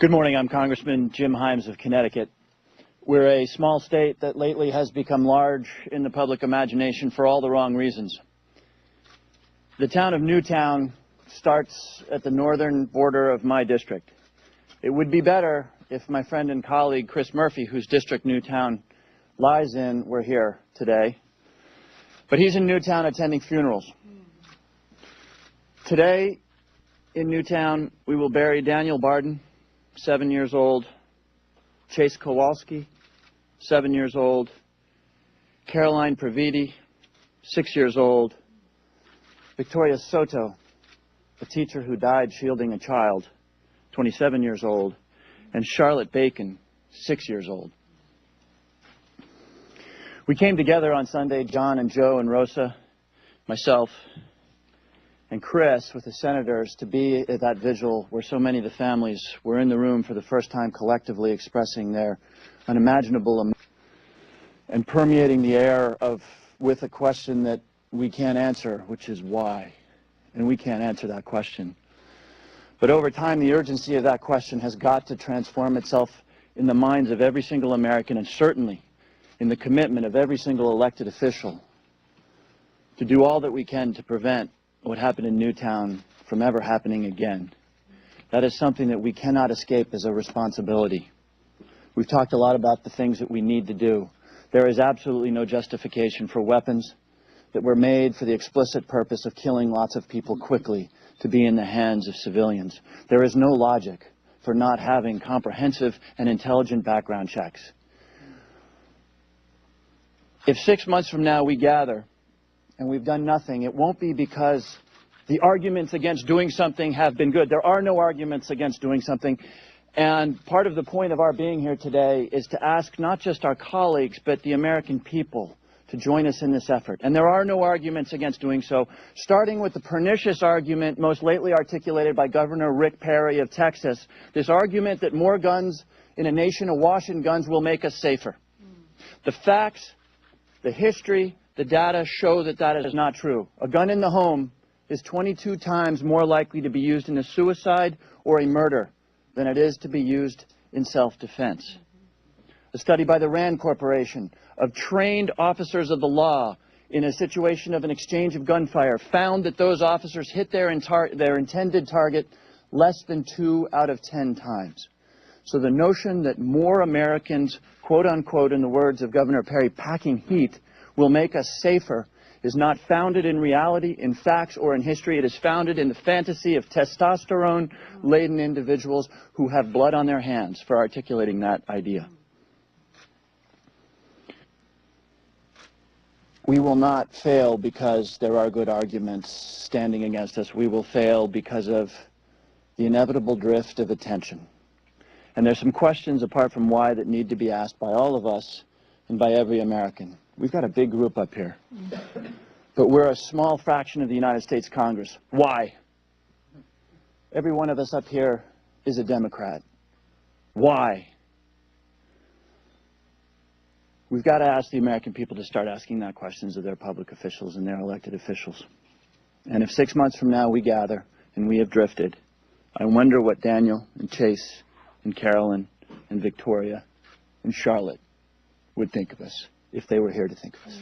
Good morning. I'm Congressman Jim Himes of Connecticut. We're a small state that lately has become large in the public imagination for all the wrong reasons. The town of Newtown starts at the northern border of my district. It would be better if my friend and colleague Chris Murphy, whose district Newtown lies in, were here today. But he's in Newtown attending funerals. Today in Newtown, we will bury Daniel Barden, 7 years old, Chase Kowalski, 7 years old, Caroline Praviti, 6 years old, Victoria Soto, a teacher who died shielding a child, 27 years old, and Charlotte Bacon, 6 years old. We came together on Sunday, John and Joe and Rosa, myself, and Chris with the senators, to be at that vigil where so many of the families were in the room for the first time collectively expressing their unimaginable and permeating the air with a question that we can't answer, which is why. And we can't answer that question. But over time, the urgency of that question has got to transform itself in the minds of every single American, and certainly in the commitment of every single elected official to do all that we can to prevent what happened in Newtown from ever happening again. That is something that we cannot escape as a responsibility. We've talked a lot about the things that we need to do. There is absolutely no justification for weapons that were made for the explicit purpose of killing lots of people quickly to be in the hands of civilians. There is no logic for not having comprehensive and intelligent background checks. If 6 months from now we gather and we've done nothing, it won't be because the arguments against doing something have been good. There are no arguments against doing something. And part of the point of our being here today is to ask not just our colleagues, but the American people to join us in this effort. And there are no arguments against doing so, starting with the pernicious argument most lately articulated by Governor Rick Perry of Texas, this argument that more guns in a nation awash in guns will make us safer. The facts, the history, the data show that that is not true. A gun in the home is 22 times more likely to be used in a suicide or a murder than it is to be used in self-defense. A study by the Rand Corporation of trained officers of the law in a situation of an exchange of gunfire found that those officers hit their intended target less than 2 out of 10 times. So the notion that more Americans, quote unquote, in the words of Governor Perry, packing heat will make us safer is not founded in reality, in facts, or in history. It is founded in the fantasy of testosterone-laden individuals who have blood on their hands for articulating that idea. We will not fail because there are good arguments standing against us. We will fail because of the inevitable drift of attention. And there's some questions apart from why that need to be asked by all of us and by every American. We've got a big group up here, but we're a small fraction of the United States Congress. Why? Every one of us up here is a Democrat. Why? We've got to ask the American people to start asking that questions of their public officials and their elected officials. And if 6 months from now we gather and we have drifted, I wonder what Daniel and Chase and Carolyn and Victoria and Charlotte would think of us if they were here to think of us.